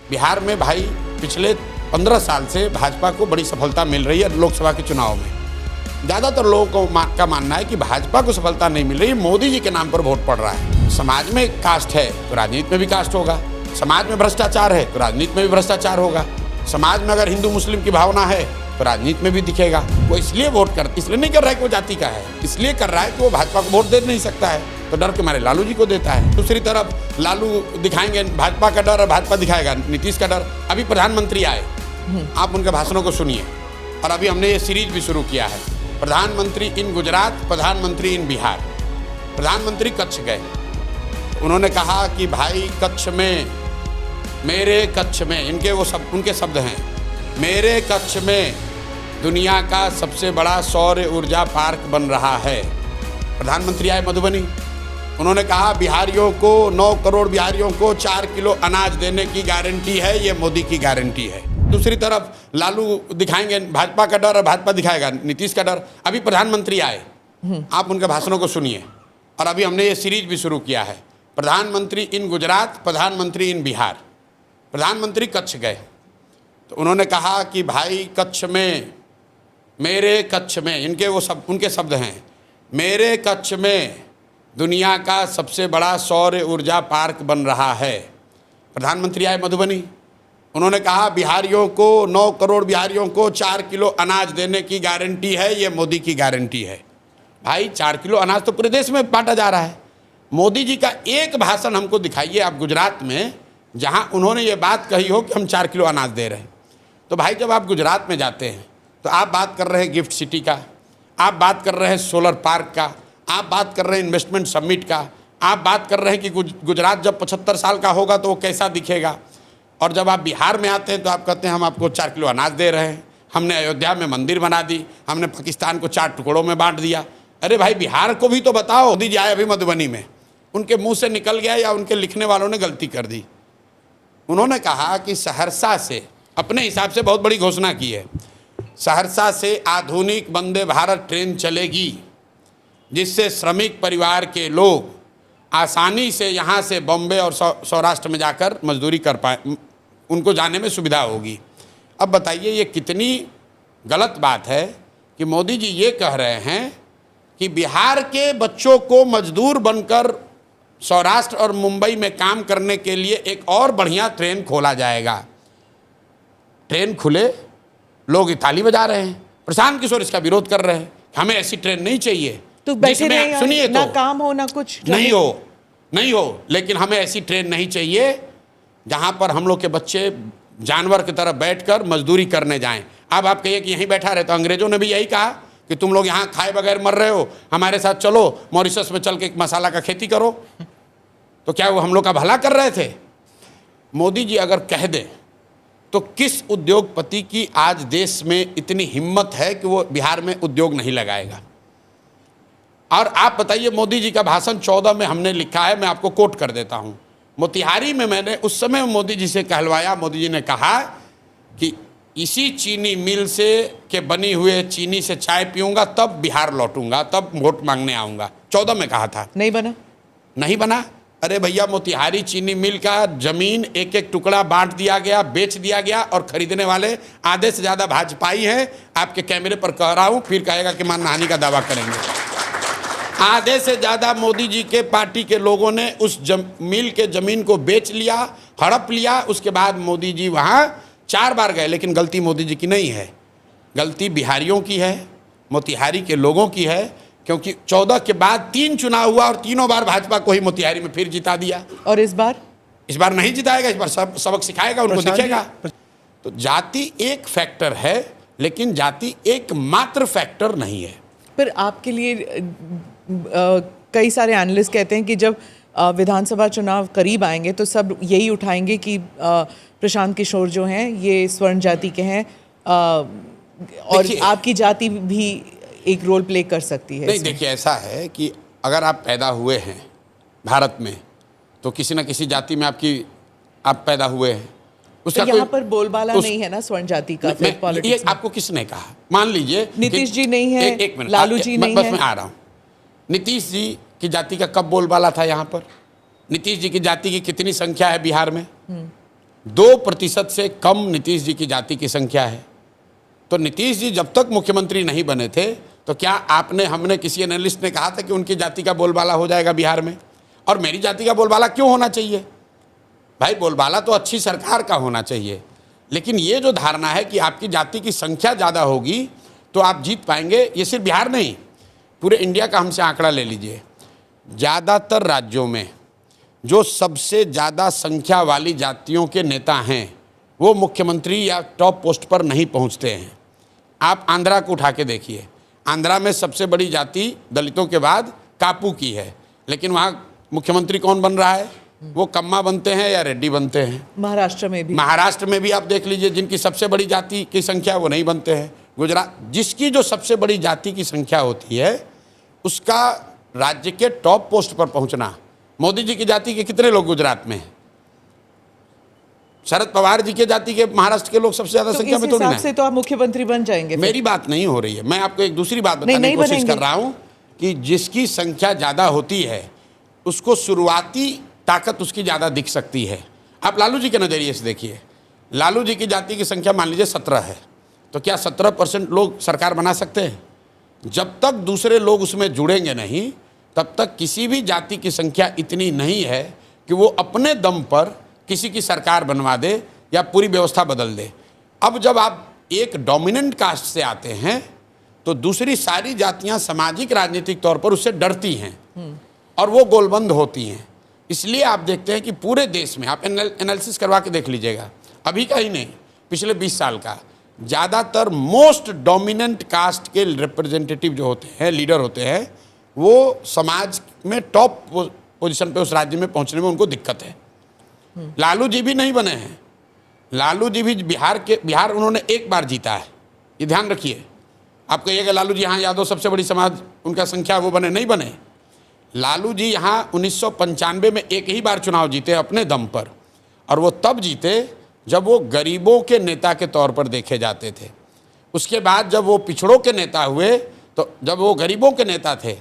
बिहार में भाई पिछले 15 साल से भाजपा को बड़ी सफलता मिल रही है लोकसभा के चुनाव में। ज़्यादातर लोगों का मानना है कि भाजपा को सफलता नहीं मिल रही, मोदी जी के नाम पर वोट पड़ रहा है। समाज में कास्ट है तो राजनीति में भी कास्ट होगा, समाज में भ्रष्टाचार है तो राजनीति में भी भ्रष्टाचार होगा, समाज में अगर हिंदू मुस्लिम की भावना है तो राजनीति में भी दिखेगा। वो इसलिए वोट इसलिए नहीं कर रहा है कि वो जाति का है, इसलिए कर रहा है कि वो भाजपा को वोट दे नहीं सकता है, तो डर के मारे लालू जी को देता है। दूसरी तरफ लालू दिखाएंगे भाजपा का डर और भाजपा दिखाएगा नीतीश का डर। अभी प्रधानमंत्री आए, आप उनके भाषणों को सुनिए। और अभी हमने ये सीरीज भी शुरू किया है, प्रधानमंत्री इन गुजरात, प्रधानमंत्री इन बिहार। प्रधानमंत्री कच्छ गए, उन्होंने कहा कि भाई कच्छ में, मेरे कच्छ में, उनके शब्द हैं, मेरे कच्छ में दुनिया का सबसे बड़ा सौर ऊर्जा पार्क बन रहा है। प्रधानमंत्री आए मधुबनी, उन्होंने कहा बिहारियों को, 9 करोड़ बिहारियों को 4 किलो अनाज देने की गारंटी है, ये मोदी की गारंटी है। दूसरी तरफ लालू दिखाएंगे भाजपा का डर और भाजपा दिखाएगा नीतीश का डर। अभी प्रधानमंत्री आए, आप उनके भाषणों को सुनिए। और अभी हमने ये सीरीज भी शुरू किया है, प्रधानमंत्री इन गुजरात, प्रधानमंत्री इन बिहार। प्रधानमंत्री कच्छ गए, तो उन्होंने कहा कि भाई कच्छ में, मेरे कच्छ में, उनके शब्द हैं, मेरे कच्छ में दुनिया का सबसे बड़ा सौर ऊर्जा पार्क बन रहा है। प्रधानमंत्री आए मधुबनी, उन्होंने कहा बिहारियों को, 9 करोड़ बिहारियों को 4 किलो अनाज देने की गारंटी है, ये मोदी की गारंटी है। भाई 4 किलो अनाज तो पूरे देश में बांटा जा रहा है। मोदी जी का एक भाषण हमको दिखाइए आप गुजरात में जहां उन्होंने ये बात कही हो कि हम 4 किलो अनाज दे रहे हैं। तो भाई जब आप गुजरात में जाते हैं तो आप बात कर रहे हैं गिफ्ट सिटी का, आप बात कर रहे हैं सोलर पार्क का, आप बात कर रहे हैं इन्वेस्टमेंट समिट का, आप बात कर रहे हैं कि गुजरात जब 75 साल का होगा तो वो कैसा दिखेगा। और जब आप बिहार में आते हैं तो आप कहते हैं हम आपको 4 किलो अनाज दे रहे हैं, हमने अयोध्या में मंदिर बना दी, हमने पाकिस्तान को 4 टुकड़ों में बांट दिया। अरे भाई बिहार को भी तो बताओ। मोदी जी आए अभी मधुबनी में, उनके मुंह से निकल गया या उनके लिखने वालों ने गलती कर दी। उन्होंने कहा कि सहरसा से, अपने हिसाब से बहुत बड़ी घोषणा की है, सहरसा से आधुनिक वंदे भारत ट्रेन चलेगी जिससे श्रमिक परिवार के लोग आसानी से यहाँ से बॉम्बे और सौराष्ट्र में जाकर मजदूरी कर पाए, उनको जाने में सुविधा होगी। अब बताइए ये कितनी गलत बात है कि मोदी जी ये कह रहे हैं कि बिहार के बच्चों को मजदूर बनकर सौराष्ट्र और मुंबई में काम करने के लिए एक और बढ़िया ट्रेन खोला जाएगा। ट्रेन खुले, लोग ताली बजा रहे हैं, प्रशांत किशोर इसका विरोध कर रहे हैं, हमें ऐसी ट्रेन नहीं चाहिए। तो बैठे नहीं, सुनिए, ना तो काम हो ना कुछ नहीं हो, लेकिन हमें ऐसी ट्रेन नहीं चाहिए जहां पर हम लोग के बच्चे जानवर की तरह बैठकर मजदूरी करने जाएं। अब आप कहिए कि यहीं बैठा रहे, तो अंग्रेजों ने भी यही कहा कि तुम लोग यहाँ खाए बगैर मर रहे हो, हमारे साथ चलो मॉरिशस में चल के मसाला का खेती करो। तो क्या वो हम लोग का भला कर रहे थे? मोदी जी अगर कह दें तो किस उद्योगपति की आज देश में इतनी हिम्मत है कि वो बिहार में उद्योग नहीं लगाएगा? और आप बताइए, मोदी जी का भाषण 14 में हमने लिखा है, मैं आपको कोट कर देता हूँ। मोतिहारी में मैंने उस समय मोदी जी से कहलवाया, मोदी जी ने कहा कि इसी चीनी मिल से के बनी हुए चीनी से चाय पीऊँगा तब बिहार लौटूंगा, तब वोट मांगने आऊँगा। 14 में कहा था, नहीं बना। अरे भैया, मोतिहारी चीनी मिल का जमीन एक एक टुकड़ा बांट दिया गया, बेच दिया गया, और खरीदने वाले आधे से ज़्यादा भाजपाई हैं। आपके कैमरे पर कह रहा हूँ, फिर कहेगा कि मानहानि का दावा करेंगे। आधे से ज़्यादा मोदी जी के पार्टी के लोगों ने उस मिल के ज़मीन को बेच लिया, हड़प लिया। उसके बाद मोदी जी वहाँ 4 बार गए, लेकिन गलती मोदी जी की नहीं है, गलती बिहारियों की है, मोतिहारी के लोगों की है। क्योंकि 14 के बाद 3 चुनाव हुआ और तीनों बार भाजपा को ही मोतिहारी में फिर जिता दिया। और इस बार नहीं जिताएगा, इस बार सबक सिखाएगा, उनको दिखेगा। तो जाति एक फैक्टर है, लेकिन जाति एक मात्र फैक्टर नहीं है। पर आपके लिए कई सारे एनालिस्ट कहते हैं कि जब विधानसभा चुनाव करीब आएंगे तो सब यही उठाएंगे कि प्रशांत किशोर जो हैं ये स्वर्ण जाति के हैं, और आपकी जाति भी एक रोल प्ले कर सकती है। नहीं, देखिए ऐसा है कि अगर आप पैदा हुए हैं भारत में तो किसी न किसी जाति में आप पैदा हुए हैं। उसका तो यहाँ पर बोलबाला नहीं है ना स्वर्ण जाति का। ये आपको किसने कहा? मान लीजिए नीतीश जी नहीं है, एक मिनट, लालू जी नहीं है। बस मैं आ रहा हूँ। नीतीश जी की जाति का कब बोलबाला था यहाँ पर? नीतीश जी की जाति की कितनी संख्या है बिहार में? 2% से कम नीतीश जी की जाति की संख्या है। तो नीतीश जी जब तक मुख्यमंत्री नहीं बने थे तो क्या हमने किसी एनालिस्ट ने कहा था कि उनकी जाति का बोलबाला हो जाएगा बिहार में? और मेरी जाति का बोलबाला क्यों होना चाहिए भाई? बोलबाला तो अच्छी सरकार का होना चाहिए। लेकिन ये जो धारणा है कि आपकी जाति की संख्या ज़्यादा होगी तो आप जीत पाएंगे, ये सिर्फ बिहार नहीं, पूरे इंडिया का हमसे आंकड़ा ले लीजिए। ज़्यादातर राज्यों में जो सबसे ज़्यादा संख्या वाली जातियों के नेता हैं वो मुख्यमंत्री या टॉप पोस्ट पर नहीं पहुंचते हैं। आप आंध्रा को उठा के देखिए, आंध्रा में सबसे बड़ी जाति दलितों के बाद कापू की है, लेकिन वहाँ मुख्यमंत्री कौन बन रहा है? वो कम्मा बनते हैं या रेड्डी बनते हैं। महाराष्ट्र में भी आप देख लीजिए, जिनकी सबसे बड़ी जाति की संख्या वो नहीं बनते हैं। गुजरात, जिसकी जो सबसे बड़ी जाति की संख्या होती है उसका राज्य के टॉप पोस्ट पर पहुंचना। मोदी जी की जाति के कितने लोग गुजरात में हैं? शरद पवार जी के जाति के महाराष्ट्र के लोग सबसे ज्यादा संख्या में थोड़ी ना है। तो आप मुख्यमंत्री बन जाएंगे। मेरी बात नहीं हो रही है, मैं आपको एक दूसरी बात बताने की कोशिश कर रहा हूं कि जिसकी संख्या ज्यादा होती है उसको शुरुआती ताकत उसकी ज्यादा दिख सकती है। आप लालू जी के नजरिए से देखिए, लालू जी की जाति की संख्या मान लीजिए 17 है, तो क्या 17% लोग सरकार बना सकते हैं? जब तक दूसरे लोग उसमें जुड़ेंगे नहीं तब तक किसी भी जाति की संख्या इतनी नहीं है कि वो अपने दम पर किसी की सरकार बनवा दे या पूरी व्यवस्था बदल दे। अब जब आप एक डोमिनेंट कास्ट से आते हैं तो दूसरी सारी जातियां सामाजिक राजनीतिक तौर पर उससे डरती हैं और वो गोलबंद होती हैं। इसलिए आप देखते हैं कि पूरे देश में आप एनालिसिस करवा के देख लीजिएगा, अभी का ही नहीं, पिछले 20 साल का, ज़्यादातर मोस्ट डोमिनेंट कास्ट के रिप्रेजेंटेटिव जो होते हैं, लीडर होते हैं, वो समाज में टॉप पोजीशन पे उस राज्य में पहुंचने में उनको दिक्कत है। लालू जी भी नहीं बने हैं, लालू जी भी बिहार उन्होंने एक बार जीता है, ये ध्यान रखिए। आप कहिएगा लालू जी यहाँ यादव सबसे बड़ी समाज उनका संख्या वो बने, नहीं बने। लालू जी यहाँ 1995 में एक ही बार चुनाव जीते अपने दम पर, और वो तब जीते जब वो गरीबों के नेता के तौर पर देखे जाते थे। उसके बाद जब वो पिछड़ों के नेता हुए, तो जब वो गरीबों के नेता थे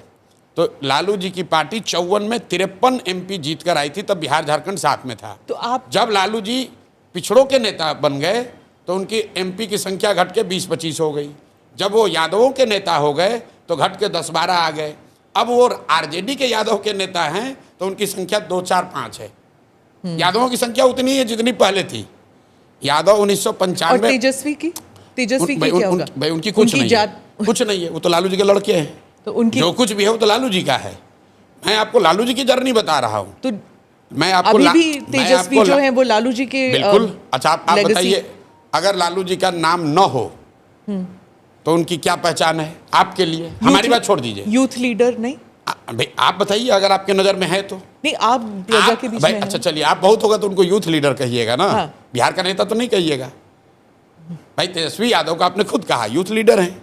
तो लालू जी की पार्टी 54 में 53 MP जीत कर आई थी, तब बिहार झारखंड साथ में था। तो आप जब लालू जी पिछड़ों के नेता बन गए तो उनकी MP की संख्या घट के 20-25 हो गई। जब वो यादवों के नेता हो गए तो घट के 10-12 आ गए। अब वो RJD के यादव के नेता हैं तो उनकी संख्या 2-4-5 है। यादवों की संख्या उतनी है जितनी पहले थी। यादव 1995 में। तेजस्वी की क्या होगा? भाई उनकी कुछ नहीं है, कुछ नहीं है, वो तो लालू जी के लड़के हैं। तो उनकी जो कुछ भी है वो तो लालू जी का है। मैं आपको लालू जी की जर्नी बता रहा हूँ। तो मैं आपको अभी भी तेजस्वी जो है वो लालू जी के बिल्कुल। अच्छा आप बताइए, अगर लालू जी का नाम न हो तो उनकी क्या पहचान है आपके लिए? हमारी बात छोड़ दीजिए, यूथ लीडर नहीं भाई आप बताइए, अगर आपके नजर में है तो। नहीं, आप प्रजा के बीच में अच्छा चलिए, आप बहुत होगा तो उनको यूथ लीडर कहिएगा ना। हाँ। बिहार का नेता तो नहीं कहिएगा भाई। तेजस्वी यादव का आपने खुद कहा यूथ लीडर हैं,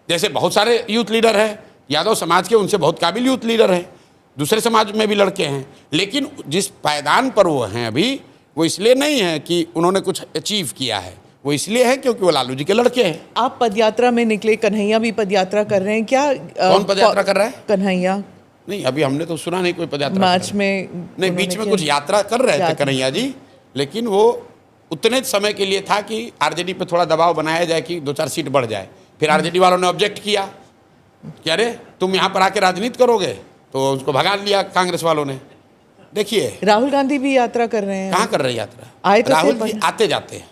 जैसे बहुत सारे यूथ लीडर हैं यादव समाज के, उनसे बहुत काबिल यूथ लीडर हैं, दूसरे समाज में भी लड़के हैं। लेकिन जिस पायदान पर वो हैं अभी, वो इसलिए नहीं है कि उन्होंने कुछ अचीव किया है, वो इसलिए है क्योंकि वो लालू जी के लड़के हैं। आप पदयात्रा में निकले, कन्हैया भी पदयात्रा कर रहे हैं क्या? कौन पदयात्रा कर रहा है? कन्हैया नहीं, अभी हमने तो सुना नहीं कोई पदयात्रा। मार्च में नहीं, बीच में कुछ यात्रा कर रहे थे कन्हैया जी, लेकिन वो उतने समय के लिए था कि RJD पे थोड़ा दबाव बनाया जाए कि 2-4 सीट बढ़ जाए। फिर RJD वालों ने ऑब्जेक्ट किया कि अरे तुम यहाँ पर आके राजनीति करोगे, तो उसको भगा लिया कांग्रेस वालों ने। देखिए राहुल गांधी भी यात्रा कर रहे हैं। कहाँ कर रहे हैं यात्रा? आए तो राहुल जी आते जाते हैं।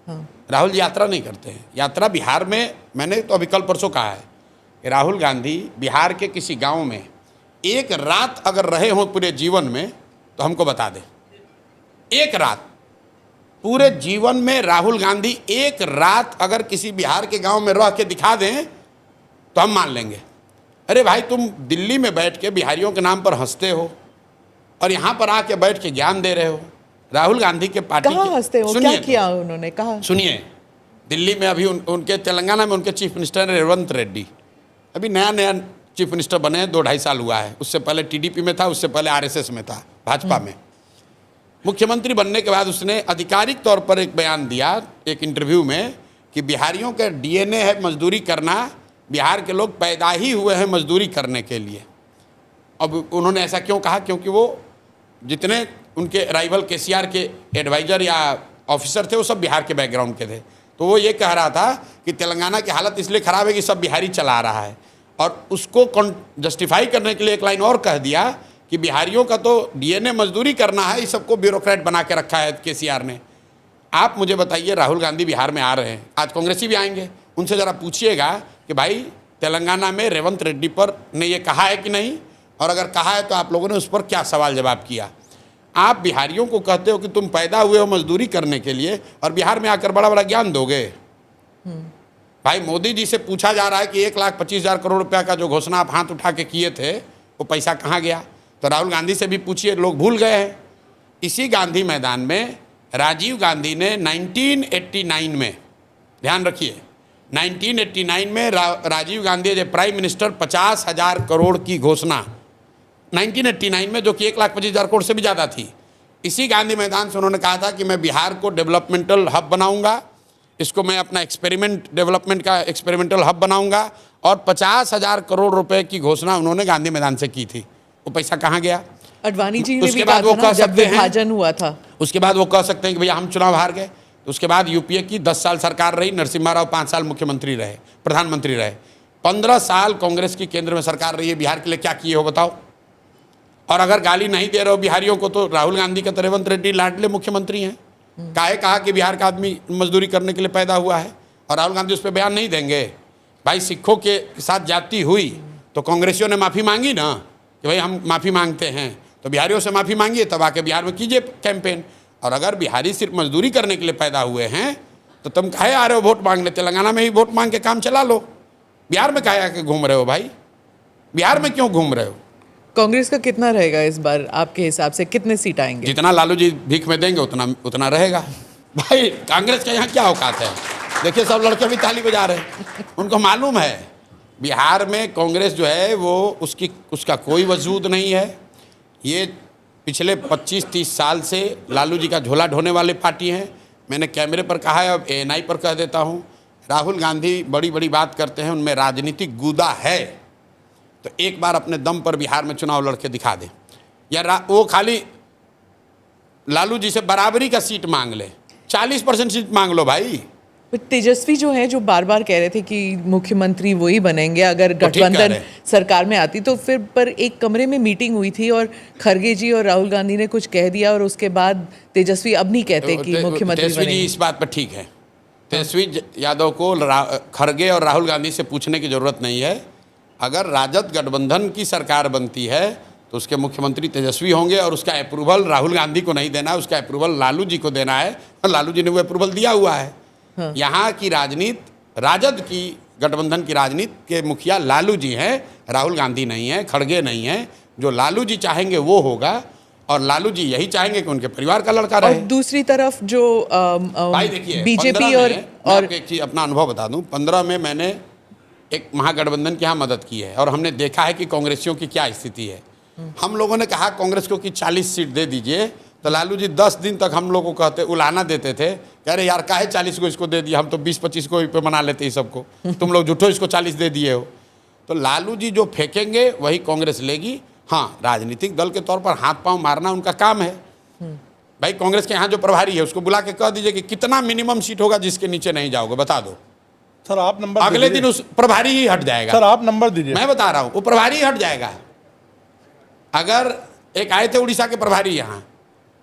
हाँ। राहुल जी यात्रा नहीं करते हैं। यात्रा बिहार में, मैंने तो अभी कल परसों कहा है कि राहुल गांधी बिहार के किसी गांव में एक रात अगर रहे हों पूरे जीवन में तो हमको बता दें। एक रात पूरे जीवन में राहुल गांधी एक रात अगर किसी बिहार के गांव में रह के दिखा दें तो हम मान लेंगे। अरे भाई, तुम दिल्ली में बैठ के बिहारियों के नाम पर हंसते हो और यहाँ पर आके बैठ के ज्ञान दे रहे हो। राहुल गांधी के पार्टी कहाँ हंसते हो? क्या किया उन्होंने? कहा सुनिए, दिल्ली में अभी उनके तेलंगाना में उनके चीफ मिनिस्टर है रेवंत रेड्डी। अभी नया चीफ मिनिस्टर बने हैं, 2-2.5 साल हुआ है। उससे पहले TDP में था, उससे पहले RSS में था, भाजपा में। मुख्यमंत्री बनने के बाद उसने आधिकारिक तौर पर एक बयान दिया एक इंटरव्यू में कि बिहारियों का DNA है मजदूरी करना, बिहार के लोग पैदा ही हुए हैं मजदूरी करने के लिए। अब उन्होंने ऐसा क्यों कहा? क्योंकि वो जितने उनके राइवल केसीआर के एडवाइज़र या ऑफिसर थे वो सब बिहार के बैकग्राउंड के थे। तो वो ये कह रहा था कि तेलंगाना की हालत इसलिए ख़राब है कि सब बिहारी चला रहा है, और उसको जस्टिफाई करने के लिए एक लाइन और कह दिया कि बिहारियों का तो डीएनए मजदूरी करना है, इस सबको ब्यूरोक्रेट बना के रखा है केसीआर ने। आप मुझे बताइए, राहुल गांधी बिहार में आ रहे हैं, आज कांग्रेसी भी आएंगे, उनसे ज़रा पूछिएगा कि भाई तेलंगाना में रेवंत रेड्डी पर ने ये कहा है कि नहीं, और अगर कहा है तो आप लोगों ने उस पर क्या सवाल जवाब किया। आप बिहारियों को कहते हो कि तुम पैदा हुए हो मजदूरी करने के लिए और बिहार में आकर बड़ा बड़ा ज्ञान दोगे। भाई मोदी जी से पूछा जा रहा है कि 1,25,000 करोड़ रुपया का जो घोषणा आप हाथ उठा के किए थे वो पैसा कहाँ गया, तो राहुल गांधी से भी पूछिए, लोग भूल गए हैं। इसी गांधी मैदान में राजीव गांधी ने 1989 में, ध्यान रखिए 1989 में Rajiv Gandhi as a prime minister 50,000 crore की घोषणा 1989 में, जो कि 1,25,000 करोड़ से भी ज़्यादा थी, इसी गांधी मैदान से उन्होंने कहा था कि मैं बिहार को डेवलपमेंटल हब बनाऊंगा, इसको मैं अपना डेवलपमेंट का एक्सपेरिमेंटल हब बनाऊंगा, और 50,000 करोड़ रुपए की घोषणा उन्होंने गांधी मैदान से की थी। वो पैसा कहाँ गया? अडवाणी जी ने उसके भी बाद कहा वो था कह ना, जब सकते हैं, विभाजन हुआ था, उसके बाद वो कह सकते हैं कि भैया हम चुनाव हार गए। तो उसके बाद यूपीए की 10 साल सरकार रही, नरसिम्हा राव 5 साल मुख्यमंत्री रहे, प्रधानमंत्री रहे, 15 साल कांग्रेस की केंद्र में सरकार रही है। बिहार के लिए क्या किए हो बताओ? और अगर गाली नहीं दे रहे हो बिहारियों को, तो राहुल गांधी का तो रेवंत रेड्डी लाडले मुख्यमंत्री हैं। काहे कहा कि बिहार का आदमी मजदूरी करने के लिए पैदा हुआ है, और राहुल गांधी उस पर बयान नहीं देंगे। भाई सिखों के साथ जाति हुई तो कांग्रेसियों ने माफ़ी मांगी ना कि भाई हम माफ़ी मांगते हैं, तो बिहारियों से माफ़ी मांगिए, तब आके बिहार में कीजिए कैंपेन। और अगर बिहारी सिर्फ मजदूरी करने के लिए पैदा हुए हैं तो तुम काहे आ रहे हो वोट मांगने? तेलंगाना में ही वोट मांग के काम चला लो, बिहार में काहे आके घूम रहे हो भाई? बिहार में क्यों घूम रहे हो? कांग्रेस का कितना रहेगा इस बार आपके हिसाब से, कितने सीट आएंगे? जितना लालू जी भीख में देंगे उतना रहेगा। भाई कांग्रेस का यहाँ क्या औकात है? देखिए सब लड़के भी ताली बजा रहे हैं, उनको मालूम है बिहार में कांग्रेस जो है वो उसका कोई वजूद नहीं है। ये पिछले 25-30 साल से लालू जी का झोला ढोने वाले पार्टी हैं। मैंने कैमरे पर कहा है, अब ANI पर कह देता हूँ, राहुल गांधी बड़ी बड़ी बात करते हैं, उनमें राजनीतिक गूदा है, तो एक बार अपने दम पर बिहार में चुनाव लड़के दिखा दें, या वो खाली लालू जी से बराबरी का सीट मांग ले, 40% सीट मांग लो भाई। तेजस्वी जो है, जो बार बार कह रहे थे कि मुख्यमंत्री वही बनेंगे अगर गठबंधन सरकार में आती, तो फिर पर एक कमरे में मीटिंग हुई थी और खरगे जी और राहुल गांधी ने कुछ कह दिया और उसके बाद तेजस्वी अब नहीं कहते कि मुख्यमंत्री तेजस्वी जी इस बात पर ठीक है, तेजस्वी यादव को खरगे और राहुल गांधी से पूछने की जरूरत नहीं है। अगर राजद गठबंधन की सरकार बनती है तो उसके मुख्यमंत्री तेजस्वी होंगे, और उसका अप्रूवल राहुल गांधी को नहीं देना है, उसका अप्रूवल लालू जी को देना है, और लालू जी ने वो अप्रूवल दिया हुआ है। हाँ। यहाँ की राजनीति, राजद की गठबंधन की राजनीति के मुखिया लालू जी हैं, राहुल गांधी नहीं है, खड़गे नहीं है। जो लालू जी चाहेंगे वो होगा, और लालू जी यही चाहेंगे कि उनके परिवार का लड़का रहे। और दूसरी तरफ जो भाई देखिए, बीजेपी और एक चीज अपना अनुभव बता दूं, 15 में मैंने एक महागठबंधन की यहाँ मदद की है, और हमने देखा है कि कांग्रेसियों की क्या स्थिति है। हम लोगों ने कहा कांग्रेस को कि 40 सीट दे दीजिए, तो लालू जी 10 दिन तक हम लोगों को कहते, उलाना देते थे, कह रहे यार काहे 40 को इसको दे दिया, हम तो 20-25 को पे मना लेते हैं सबको, तुम लोग झूठो इसको 40 दे दिए हो। तो लालू जी जो फेंकेंगे वही कांग्रेस लेगी। हाँ, राजनीतिक दल के तौर पर हाथ पांव मारना उनका काम है। भाई कांग्रेस के यहाँ जो प्रभारी है उसको बुला के कह दीजिए कि कितना मिनिमम सीट होगा जिसके नीचे नहीं जाओगे, बता दो सर। आप नंबर अगले दिन उस प्रभारी ही हट जाएगा। सर आप नंबर दीजिए, मैं बता रहा हूँ, वो प्रभारी ही हट जाएगा। अगर एक आए थे उड़ीसा के प्रभारी यहाँ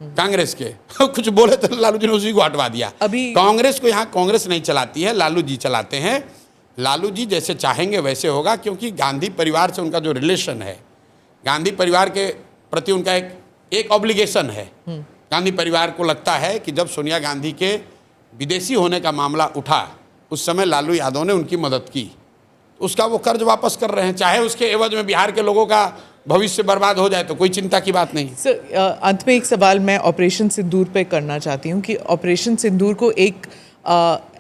कांग्रेस के, कुछ बोले तो लालू जी ने उसी को हटवा दिया। अभी कांग्रेस को यहाँ कांग्रेस नहीं चलाती है, लालू जी चलाते हैं। लालू जी जैसे चाहेंगे वैसे होगा, क्योंकि गांधी परिवार से उनका जो रिलेशन है, गांधी परिवार के प्रति उनका एक ऑब्लिगेशन है। गांधी परिवार को लगता है कि जब सोनिया गांधी के विदेशी होने का मामला उठा उस समय लालू यादव ने उनकी मदद की, उसका वो कर्ज वापस कर रहे हैं, चाहे उसके एवज में बिहार के लोगों का भविष्य बर्बाद हो जाए तो कोई चिंता की बात नहीं। सर अंत में एक सवाल मैं ऑपरेशन सिंदूर पे करना चाहती हूँ कि ऑपरेशन सिंदूर को एक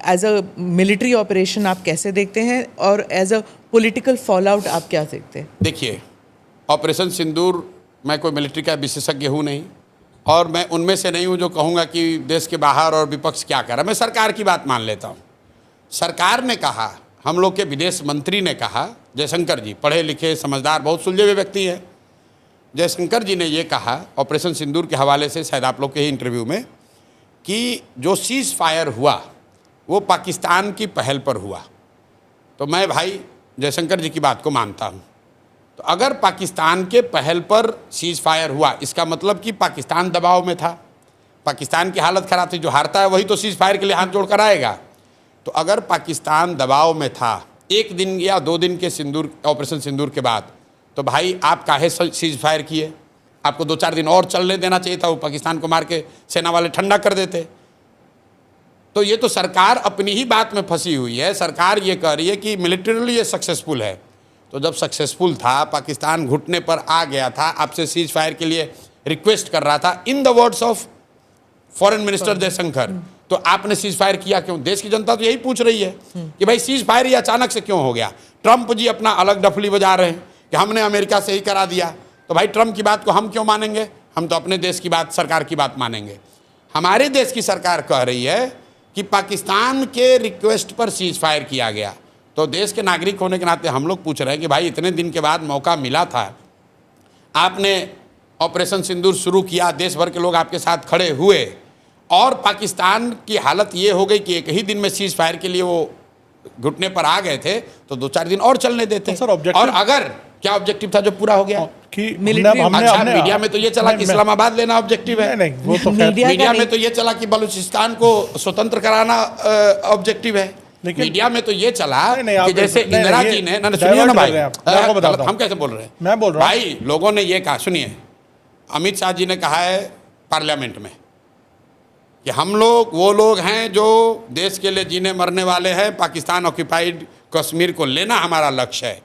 एज अ मिलिट्री ऑपरेशन आप कैसे देखते हैं, और as a political fallout आप क्या देखते हैं? देखिए, ऑपरेशन सिंदूर, मैं कोई मिलिट्री का विशेषज्ञ हूँ नहीं, और मैं उनमें से नहीं हूँ जो कहूँगा कि देश के बाहर और विपक्ष क्या कर रहा है। मैं सरकार की बात मान लेता हूँ। सरकार ने कहा, हम लोग के विदेश मंत्री ने कहा, जयशंकर जी पढ़े लिखे समझदार बहुत सुलझे हुए व्यक्ति हैं, जयशंकर जी ने ये कहा ऑपरेशन सिंदूर के हवाले से, शायद आप लोग के ही इंटरव्यू में, कि जो सीज़ फायर हुआ वो पाकिस्तान की पहल पर हुआ। तो मैं भाई जयशंकर जी की बात को मानता हूँ। तो अगर पाकिस्तान के पहल पर सीज़ फायर हुआ, इसका मतलब कि पाकिस्तान दबाव में था, पाकिस्तान की हालत ख़राब थी। जो हारता है वही तो सीज़ फायर के लिए हाथ जोड़ कर आएगा। तो अगर पाकिस्तान दबाव में था 1 दिन या 2 दिन के ऑपरेशन सिंदूर के बाद, तो भाई आप काहे सीज़ फायर किए? आपको 2-4 दिन और चलने देना चाहिए था, वो पाकिस्तान को मार के सेना वाले ठंडा कर देते। तो ये तो सरकार अपनी ही बात में फंसी हुई है। सरकार ये कह रही है कि मिलिटरीली ये सक्सेसफुल है। तो जब सक्सेसफुल था, पाकिस्तान घुटने पर आ गया था, आपसे सीज फायर के लिए रिक्वेस्ट कर रहा था, in the words of foreign minister Jaishankar, तो आपने सीज फायर किया क्यों? देश की जनता तो यही पूछ रही है कि भाई सीज फायर ये अचानक से क्यों हो गया? ट्रंप जी अपना अलग डफली बजा रहे हैं कि हमने अमेरिका से ही करा दिया। तो भाई ट्रंप की बात को हम क्यों मानेंगे? हम तो अपने देश की बात, सरकार की बात मानेंगे। हमारे देश की सरकार कह रही है कि पाकिस्तान के रिक्वेस्ट पर सीज फायर किया गया। तो देश के नागरिक होने के नाते हम लोग पूछ रहे हैं कि भाई इतने दिन के बाद मौका मिला था, आपने ऑपरेशन सिंदूर शुरू किया, देश भर के लोग आपके साथ खड़े हुए, और पाकिस्तान की हालत ये हो गई कि एक ही दिन में सीज फायर के लिए वो घुटने पर आ गए थे, तो 2-4 दिन और चलने देते। सर, ऑब्जेक्टिव और अगर क्या ऑब्जेक्टिव था जो पूरा हो गया? कि अच्छा, मीडिया में तो ये चला कि इस्लामाबाद लेना ऑब्जेक्टिव है। नहीं, वो तो खैर मीडिया में तो ये चला कि बलूचिस्तान को स्वतंत्र कराना ऑब्जेक्टिव है। मीडिया में तो ये चला कि जैसे इंदिरा जी ने, सुनिए ना भाई, हम कैसे बोल रहे हैं? मैं बोल रहा हूं भाई, लोगों ने ये कहा, सुनिए, अमित शाह जी ने कहा है पार्लियामेंट में कि हम लोग वो लोग हैं जो देश के लिए जीने मरने वाले हैं, पाकिस्तान ऑक्यूपाइड कश्मीर को लेना हमारा लक्ष्य है।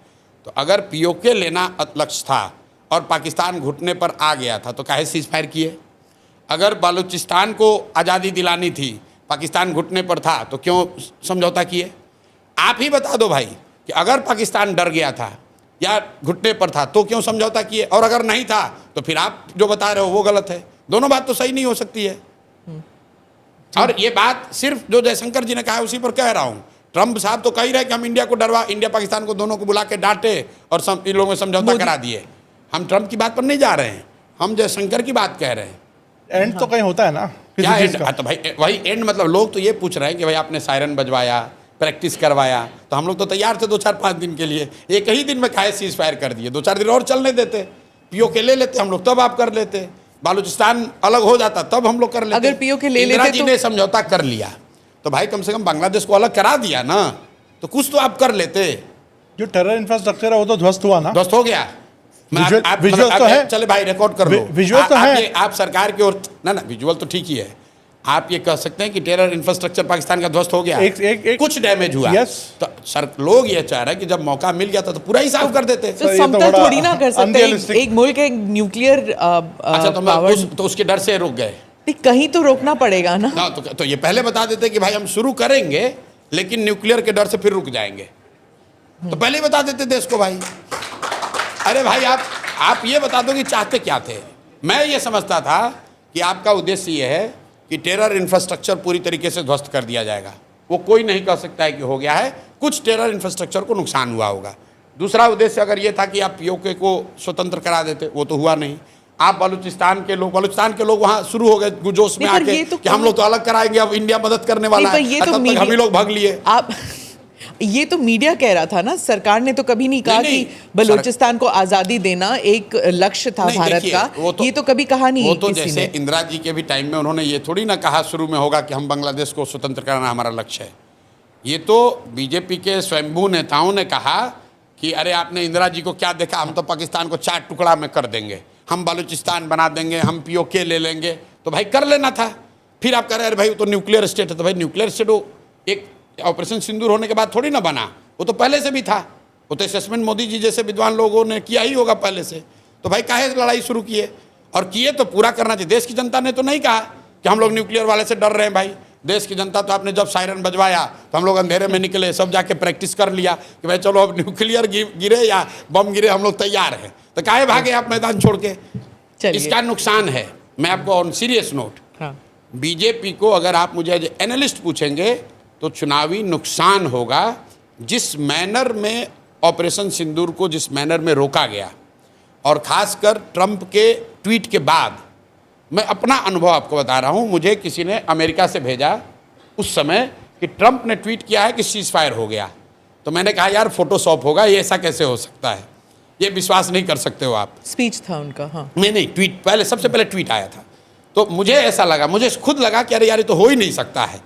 तो अगर पीओके लेना लक्ष्य था और पाकिस्तान घुटने पर आ गया था, तो काहे सीज फायर किए? अगर बलूचिस्तान को आज़ादी दिलानी थी, पाकिस्तान घुटने पर था, तो क्यों समझौता किए? आप ही बता दो भाई कि अगर पाकिस्तान डर गया था या घुटने पर था, तो क्यों समझौता किए? और अगर नहीं था, तो फिर आप जो बता रहे हो वो गलत है। दोनों बात तो सही नहीं हो सकती है। और ये बात सिर्फ जो जयशंकर जी ने कहा है उसी पर कह रहा हूँ। ट्रंप साहब तो कह ही रहे कि हम इंडिया को डरवा, इंडिया पाकिस्तान को दोनों को बुला के डांटे और इन लोगों में समझौता करा दिए। हम ट्रंप की बात पर नहीं जा रहे हैं, हम जयशंकर की बात कह रहे हैं। एंड तो कहीं होता है ना, क्या एंड? तो भाई वही एंड, मतलब लोग तो ये पूछ रहे हैं कि भाई आपने सायरन बजवाया, प्रैक्टिस करवाया, तो हम लोग तो तैयार थे 2-4-5 दिन के लिए। एक ही दिन में काहे सीज फायर कर दिए? 2-4 दिन और चलने देते, पीओके ले लेते हम लोग, तब आप कर लेते। बालूचिस्तान अलग हो जाता, तब हम लोग कर लेते। अगर पीओके ले इंदिरा लेते जी ने समझौता कर लिया, तो भाई कम से कम बांग्लादेश को अलग करा दिया ना, तो कुछ तो आप कर लेते। जो टेरर इंफ्रास्ट्रक्चर है वो तो ध्वस्त हुआ ना, ध्वस्त हो गया। विजुअल तो है, चले भाई रिकॉर्ड कर लो। विजुअल तो है। आप सरकार की ओर ना विजुअल तो ठीक ही है। आप ये कह सकते हैं कि टेरर इंफ्रास्ट्रक्चर पाकिस्तान का ध्वस्त हो गया, कुछ डैमेज हुआ। तो सर, लोग ये चाह रहे हैं कि जब मौका मिल गया था तो पूरा ही साफ कर देते। तो समतल थोड़ी ना कर सकते। एक मुल्क एक न्यूक्लियर, अच्छा, तो उसके डर से रुक गए? कहीं तो रोकना पड़ेगा ना। तो ये पहले बता देते कि भाई हम शुरू करेंगे, लेकिन न्यूक्लियर के डर से फिर रुक जाएंगे, तो पहले ही बता देते देश को भाई। अरे भाई, आप ये बता दो कि चाहते क्या थे। मैं ये समझता था कि आपका उद्देश्य ये है कि टेरर इंफ्रास्ट्रक्चर पूरी तरीके से ध्वस्त कर दिया जाएगा। वो कोई नहीं कह सकता है कि हो गया है, कुछ टेरर इंफ्रास्ट्रक्चर को नुकसान हुआ होगा। दूसरा उद्देश्य अगर ये था कि आप पीओके को स्वतंत्र करा देते, वो तो हुआ नहीं। आप बलूचिस्तान के लोग वहाँ शुरू हो गए जोश में आके कि हम लोग तो अलग कराएंगे, अब इंडिया मदद करने वाला है, तब तक हम ही लोग भाग लिए। ये तो मीडिया कह रहा था ना, सरकार ने तो कभी नहीं कहा कि बलूचिस्तान को आज़ादी देना एक लक्ष्य था भारत का। ये तो कभी कहा नहीं। वो तो जैसे इंदिरा जी के भी टाइम में उन्होंने ये थोड़ी ना कहा शुरू में होगा कि हम बांग्लादेश को स्वतंत्र कराना हमारा लक्ष्य है। ये तो बीजेपी के स्वयंभू नेताओं ने कहा कि अरे आपने इंदिरा जी को क्या देखा, हम तो पाकिस्तान को 4 टुकड़ा में कर देंगे, हम बलूचिस्तान बना देंगे, हम पीओके ले लेंगे। तो भाई कर लेना था। फिर आप कह रहे अरे भाई वो तो न्यूक्लियर स्टेट है। तो भाई न्यूक्लियर स्टेट वो एक ऑपरेशन सिंदूर होने के बाद थोड़ी ना बना, वो तो पहले से भी था। वो तो असेसमेंट मोदी जी जैसे विद्वान लोगों ने किया ही होगा पहले से। तो भाई काहे लड़ाई शुरू किए? और किए तो पूरा करना चाहिए। देश की जनता ने तो नहीं कहा कि हम लोग न्यूक्लियर वाले से डर रहे हैं। भाई देश की जनता तो, आपने जब सायरन बजवाया तो हम लोग अंधेरे में निकले, सब जाके प्रैक्टिस कर लिया कि भाई चलो अब न्यूक्लियर गिरे या बम गिरे हम लोग तैयार हैं। तो काहे भागे आप मैदान छोड़ के? इसका नुकसान है। मैं आपको ऑन सीरियस नोट, बीजेपी को अगर आप मुझे एज एनालिस्ट पूछेंगे तो चुनावी नुकसान होगा। जिस मैनर में ऑपरेशन सिंदूर को जिस मैनर में रोका गया और खासकर ट्रंप के ट्वीट के बाद मैं अपना अनुभव आपको बता रहा हूँ। मुझे किसी ने अमेरिका से भेजा उस समय कि ट्रंप ने ट्वीट किया है कि सीज फायर हो गया, तो मैंने कहा यार फोटोशॉप होगा, ये ऐसा कैसे हो सकता है, ये विश्वास नहीं कर सकते हो आप। स्पीच था उनका। हाँ नहीं, ट्वीट पहले, सबसे पहले ट्वीट आया था। तो मुझे ऐसा लगा, मुझे खुद लगा कि अरे यार ये तो हो ही नहीं सकता है।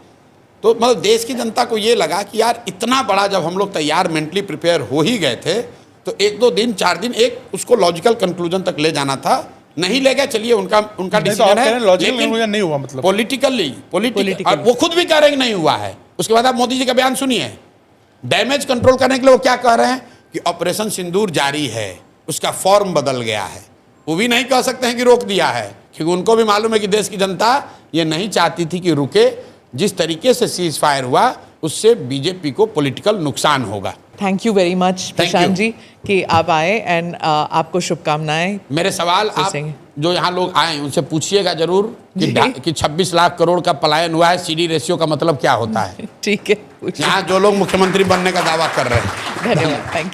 तो मतलब देश की जनता को ये लगा कि यार इतना बड़ा जब हम लोग तैयार, मेंटली प्रिपेयर हो ही गए थे, तो 1-2 दिन 4 दिन एक उसको लॉजिकल कंक्लूजन तक ले जाना था। नहीं ले गया, चलिए उनका डिसीजन है, लेकिन नहीं हुआ, मतलब पॉलिटिकल वो खुद भी कह रहे हैं कि नहीं हुआ है। उसके बाद आप मोदी जी का बयान सुनिए, डैमेज कंट्रोल करने के लिए वो क्या कह रहे हैं कि ऑपरेशन सिंदूर जारी है, उसका फॉर्म बदल गया है। वो भी नहीं कह सकते हैं कि रोक दिया है, क्योंकि उनको भी मालूम है कि देश की जनता ये नहीं चाहती थी कि रुके। जिस तरीके से सीज फायर हुआ उससे बीजेपी को पॉलिटिकल नुकसान होगा। Thank you very much Prashant ji कि आप आए, एंड आपको शुभकामनाएं। मेरे सवाल आप जो यहाँ लोग आए उनसे पूछिएगा जरूर कि 26 लाख करोड़ का पलायन हुआ है, सीडी रेशियो का मतलब क्या होता है। ठीक है, यहाँ जो लोग मुख्यमंत्री बनने का दावा कर रहे हैं। धन्यवाद, थैंक यू।